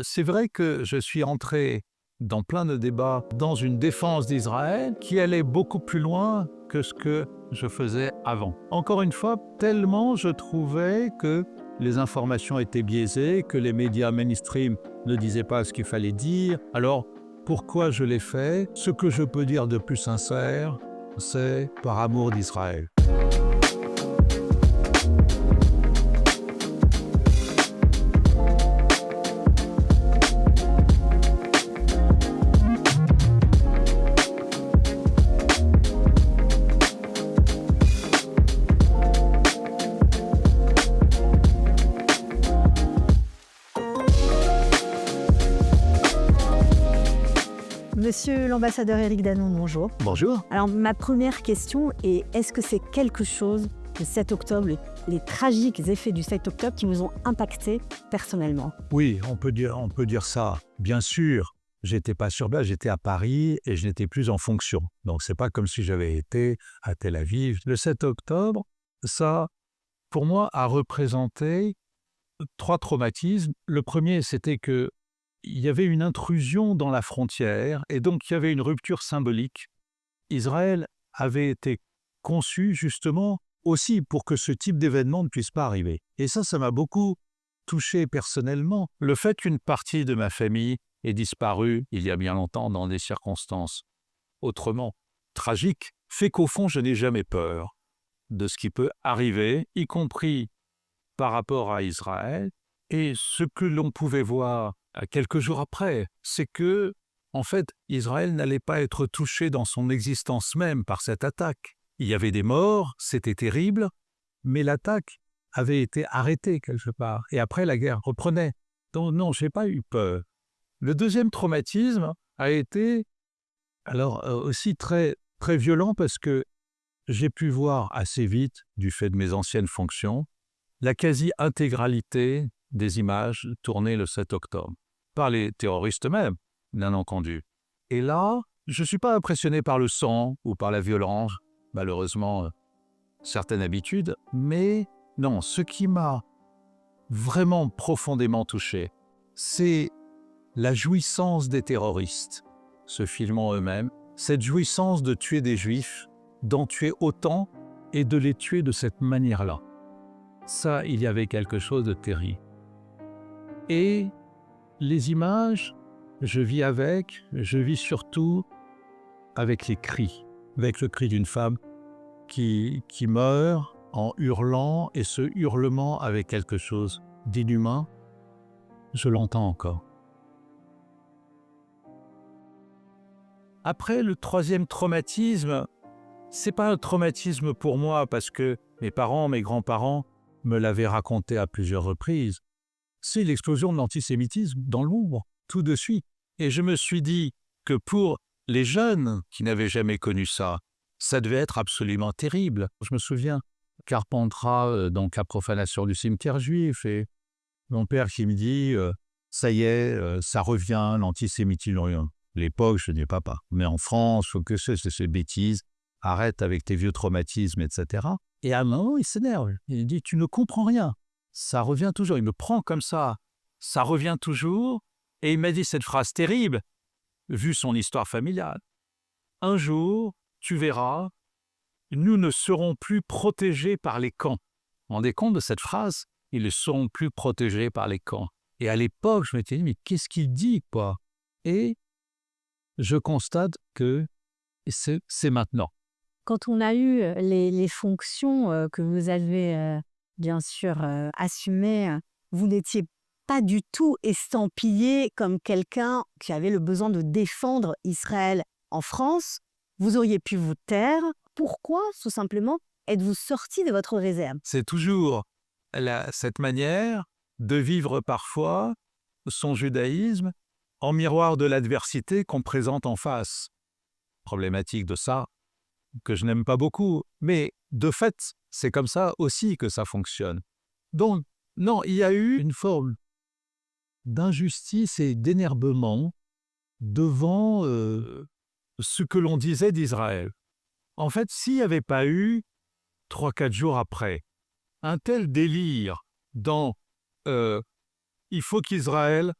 c'est vrai que je suis entré dans plein de débats, dans une défense d'Israël qui allait beaucoup plus loin que ce que je faisais avant. Encore une fois, tellement je trouvais que les informations étaient biaisées, que les médias mainstream ne disaient pas ce qu'il fallait dire. Alors, pourquoi je l'ai fait? Ce que je peux dire de plus sincère, c'est par amour d'Israël. Monsieur l'ambassadeur Éric Danon, bonjour. Bonjour. Alors ma première question est, est-ce que c'est quelque chose, le 7 octobre, les tragiques effets du 7 octobre qui vous ont impacté personnellement? Oui, on peut dire ça. Bien sûr, j'étais pas sur place, j'étais à Paris et je n'étais plus en fonction. Donc c'est pas comme si j'avais été à Tel Aviv. Le 7 octobre, ça, pour moi, a représenté 3 traumatismes. Le premier, c'était que il y avait une intrusion dans la frontière et donc il y avait une rupture symbolique. Israël avait été conçu justement aussi pour que ce type d'événement ne puisse pas arriver. Et ça m'a beaucoup touché personnellement. Le fait qu'une partie de ma famille ait disparu il y a bien longtemps dans des circonstances autrement tragiques fait qu'au fond je n'ai jamais peur de ce qui peut arriver, y compris par rapport à Israël. Et ce que l'on pouvait voir quelques jours après, c'est que, en fait, Israël n'allait pas être touché dans son existence même par cette attaque. Il y avait des morts, c'était terrible, mais l'attaque avait été arrêtée quelque part. Et après, la guerre reprenait. Donc non, je n'ai pas eu peur. Le deuxième traumatisme a été aussi très, très violent parce que j'ai pu voir assez vite, du fait de mes anciennes fonctions, la quasi-intégralité des images tournées le 7 octobre, par les terroristes eux-mêmes, bien entendu. Et là, je ne suis pas impressionné par le sang ou par la violence, malheureusement, certaines habitudes, mais non, ce qui m'a vraiment profondément touché, c'est la jouissance des terroristes, se filmant eux-mêmes, cette jouissance de tuer des juifs, d'en tuer autant et de les tuer de cette manière-là. Ça, il y avait quelque chose de terrible. Et les images, je vis surtout avec les cris, avec le cri d'une femme qui meurt en hurlant, et ce hurlement avec quelque chose d'inhumain, je l'entends encore. Après, le troisième traumatisme, c'est pas un traumatisme pour moi parce que mes parents, mes grands-parents me l'avaient raconté à plusieurs reprises. C'est l'explosion de l'antisémitisme dans le Louvre, tout de suite. Et je me suis dit que pour les jeunes qui n'avaient jamais connu ça, ça devait être absolument terrible. Je me souviens, Carpentras, donc la profanation du cimetière juif, et mon père qui me dit ça y est, ça revient, l'antisémitisme. L'époque, je dis papa, mais en France, faut que c'est ces bêtises, arrête avec tes vieux traumatismes, etc. Et à un moment, il s'énerve. Il dit, tu ne comprends rien. Ça revient toujours. Il me prend comme ça revient toujours. Et il m'a dit cette phrase terrible, vu son histoire familiale. Un jour, tu verras, nous ne serons plus protégés par les camps. Vous vous rendez compte de cette phrase? Ils ne seront plus protégés par les camps. Et à l'époque, je m'étais dit, mais qu'est-ce qu'il dit, quoi? Et je constate que c'est maintenant. Quand on a eu les fonctions que vous avez bien sûr assumées, vous n'étiez pas du tout estampillé comme quelqu'un qui avait le besoin de défendre Israël en France. Vous auriez pu vous taire. Pourquoi, tout simplement, êtes-vous sorti de votre réserve? C'est toujours cette manière de vivre parfois son judaïsme en miroir de l'adversité qu'on présente en face. Problématique de ça, que je n'aime pas beaucoup, mais de fait, c'est comme ça aussi que ça fonctionne. Donc, non, il y a eu une forme d'injustice et d'énervement devant ce que l'on disait d'Israël. En fait, s'il n'y avait pas eu, 3-4 jours après, un tel délire dans il faut qu'Israël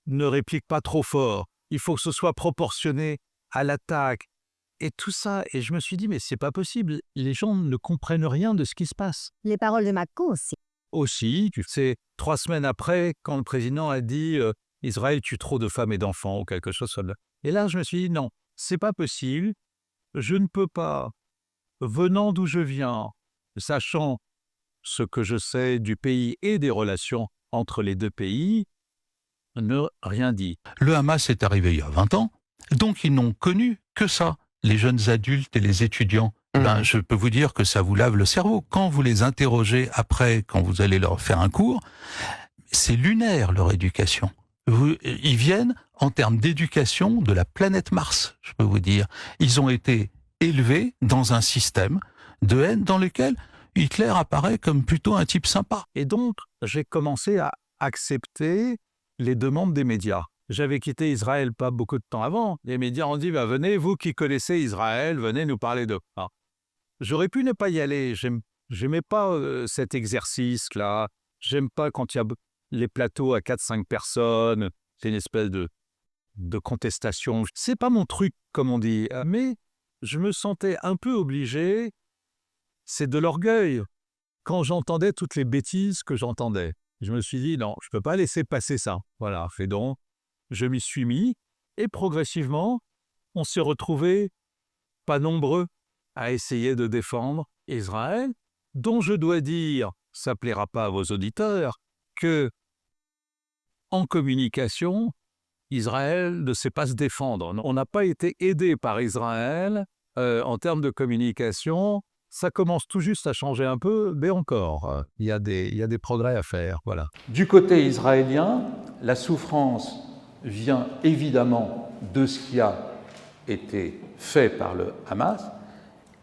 ne réplique pas trop fort. Il faut que ce soit proportionné à l'attaque. Et tout ça, et je me suis dit, mais c'est pas possible. Les gens ne comprennent rien de ce qui se passe. Les paroles de Macron aussi. Aussi, tu sais, 3 semaines après, quand le président a dit Israël tue trop de femmes et d'enfants ou quelque chose comme ça. Et là, je me suis dit, non, c'est pas possible. Je ne peux pas, venant d'où je viens, sachant ce que je sais du pays et des relations entre les deux pays, ne rien dire. Le Hamas est arrivé il y a 20 ans, donc ils n'ont connu que ça. Les jeunes adultes et les étudiants, je peux vous dire que ça vous lave le cerveau. Quand vous les interrogez après, quand vous allez leur faire un cours, c'est lunaire leur éducation. Ils viennent en termes d'éducation de la planète Mars, je peux vous dire. Ils ont été élevés dans un système de haine dans lequel Hitler apparaît comme plutôt un type sympa. Et donc, j'ai commencé à accepter les demandes des médias. J'avais quitté Israël pas beaucoup de temps avant. Les médias ont dit, venez, vous qui connaissez Israël, venez nous parler d'eux. Alors, j'aurais pu ne pas y aller. J'aimais pas cet exercice-là. J'aime pas quand il y a les plateaux à 4-5 personnes. C'est une espèce de contestation. C'est pas mon truc, comme on dit. Mais je me sentais un peu obligé. C'est de l'orgueil. Quand j'entendais toutes les bêtises que j'entendais, je me suis dit, non, je peux pas laisser passer ça. Voilà, fait donc. Je m'y suis mis, et progressivement, on s'est retrouvés, pas nombreux, à essayer de défendre Israël, dont je dois dire, ça plaira pas à vos auditeurs, que, en communication, Israël ne sait pas se défendre. On n'a pas été aidé par Israël en termes de communication. Ça commence tout juste à changer un peu, mais encore, il y a des progrès à faire. Voilà. Du côté israélien, la souffrance vient évidemment de ce qui a été fait par le Hamas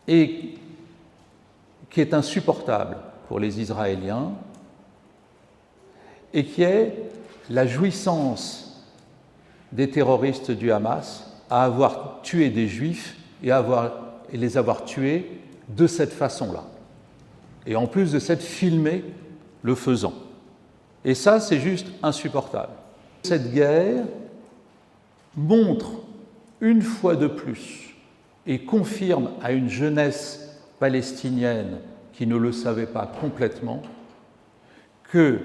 et qui est insupportable pour les Israéliens et qui est la jouissance des terroristes du Hamas à avoir tué des Juifs et les avoir tués de cette façon-là. Et en plus de s'être filmé le faisant. Et ça, c'est juste insupportable. Cette guerre montre une fois de plus et confirme à une jeunesse palestinienne qui ne le savait pas complètement que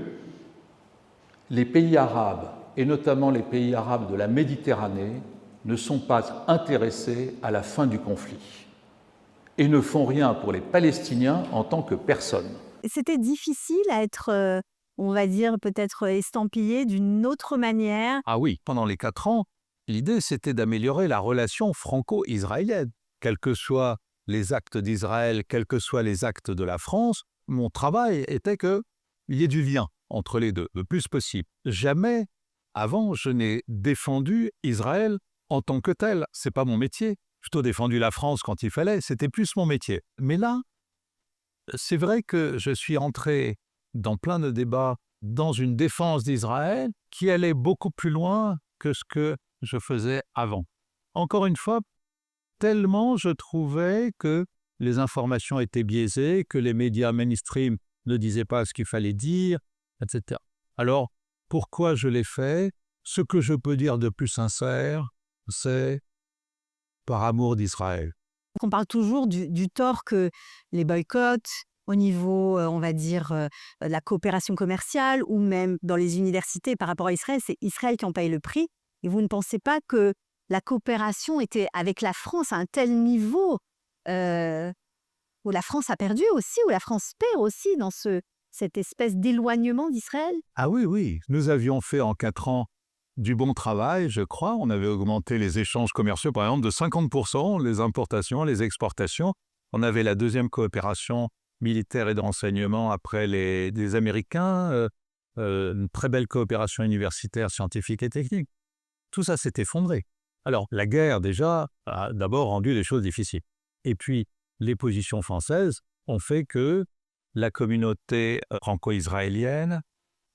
les pays arabes, et notamment les pays arabes de la Méditerranée, ne sont pas intéressés à la fin du conflit et ne font rien pour les Palestiniens en tant que personne. C'était difficile à être, on va dire, peut-être estampillé d'une autre manière. Ah oui, pendant les 4 ans, l'idée c'était d'améliorer la relation franco-israélienne. Quels que soient les actes d'Israël, quels que soient les actes de la France, mon travail était qu'il y ait du lien entre les deux, le plus possible. Jamais, avant, je n'ai défendu Israël en tant que tel. C'est pas mon métier. Plutôt défendu la France quand il fallait, c'était plus mon métier. Mais là, c'est vrai que je suis entré dans plein de débats dans une défense d'Israël qui allait beaucoup plus loin que ce que je faisais avant. Encore une fois, tellement je trouvais que les informations étaient biaisées, que les médias mainstream ne disaient pas ce qu'il fallait dire, etc. Alors, pourquoi je l'ai fait? Ce que je peux dire de plus sincère, c'est par amour d'Israël. On parle toujours du tort que les boycotts, au niveau, on va dire, de la coopération commerciale ou même dans les universités par rapport à Israël, c'est Israël qui en paye le prix. Et vous ne pensez pas que la coopération était avec la France à un tel niveau où la France a perdu aussi, où la France perd aussi dans cette espèce d'éloignement d'Israël? Ah oui, oui, nous avions fait en 4 ans du bon travail, je crois. On avait augmenté les échanges commerciaux, par exemple, de 50%, les importations, les exportations. On avait la deuxième coopération militaire et de renseignement après les Américains, une très belle coopération universitaire, scientifique et technique. Tout ça s'est effondré. Alors, la guerre, déjà, a d'abord rendu les choses difficiles. Et puis, les positions françaises ont fait que la communauté franco-israélienne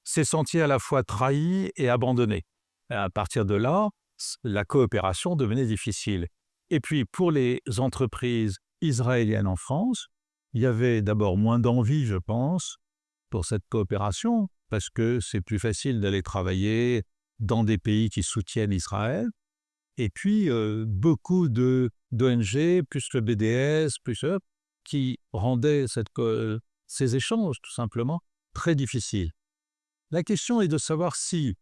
s'est sentie à la fois trahie et abandonnée. Et à partir de là, la coopération devenait difficile. Et puis, pour les entreprises israéliennes en France, il y avait d'abord moins d'envie, je pense, pour cette coopération, parce que c'est plus facile d'aller travailler dans des pays qui soutiennent Israël, et puis beaucoup d'ONG, plus le BDS, qui rendaient ces échanges, tout simplement, très difficiles. La question est de savoir si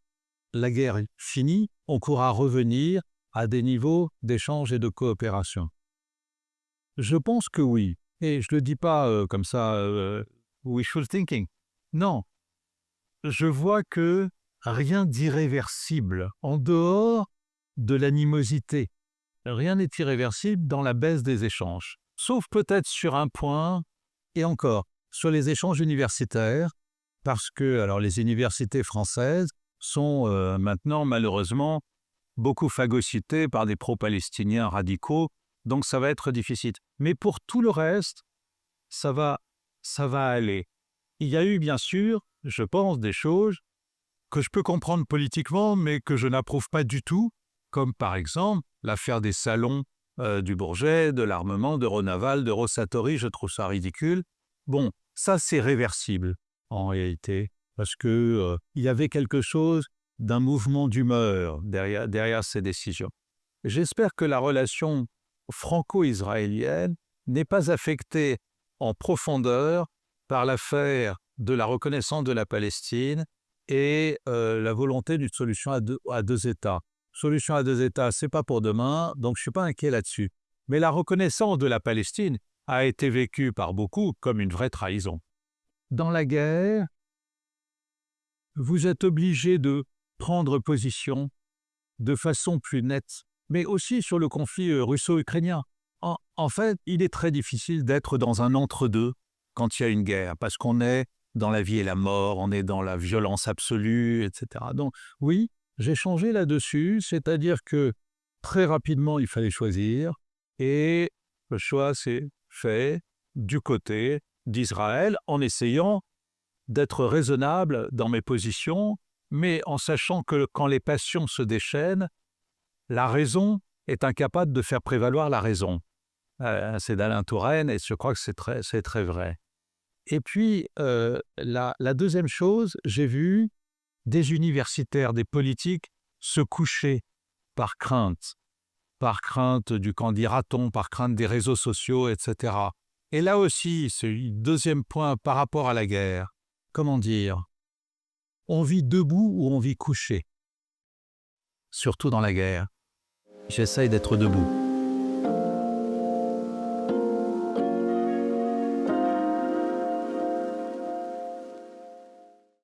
la guerre est finie, on pourra revenir à des niveaux d'échange et de coopération. Je pense que oui. Et je ne le dis pas comme ça, wishful thinking. Non. Je vois que rien d'irréversible en dehors de l'animosité. Rien n'est irréversible dans la baisse des échanges. Sauf peut-être sur un point, et encore, sur les échanges universitaires, parce que alors, les universités françaises sont maintenant malheureusement beaucoup phagocytées par des pro-palestiniens radicaux, donc ça va être difficile. Mais pour tout le reste, ça va aller. Il y a eu bien sûr, je pense, des choses que je peux comprendre politiquement, mais que je n'approuve pas du tout, comme par exemple l'affaire des salons du Bourget, de l'armement, d'Euronaval, de Rosatori, je trouve ça ridicule. Bon, ça c'est réversible en réalité, parce que il y avait quelque chose d'un mouvement d'humeur derrière ces décisions. J'espère que la relation franco-israélienne n'est pas affectée en profondeur par l'affaire de la reconnaissance de la Palestine et la volonté d'une solution à deux États. Solution à deux États, c'est pas pour demain, donc je suis pas inquiet là-dessus. Mais la reconnaissance de la Palestine a été vécue par beaucoup comme une vraie trahison. Dans la guerre, vous êtes obligé de prendre position de façon plus nette, mais aussi sur le conflit russo-ukrainien. En fait, il est très difficile d'être dans un entre-deux quand il y a une guerre, parce qu'on est dans la vie et la mort, on est dans la violence absolue, etc. Donc oui, j'ai changé là-dessus, c'est-à-dire que très rapidement, il fallait choisir, et le choix s'est fait du côté d'Israël en essayant d'être raisonnable dans mes positions, mais en sachant que quand les passions se déchaînent, la raison est incapable de faire prévaloir la raison. C'est d'Alain Touraine et je crois que c'est très vrai. Et puis, la deuxième chose, j'ai vu des universitaires, des politiques se coucher par crainte du qu'en dira-t-on, par crainte des réseaux sociaux, etc. Et là aussi, c'est le deuxième point par rapport à la guerre. Comment dire ? On vit debout ou on vit couché ? Surtout dans la guerre. J'essaye d'être debout.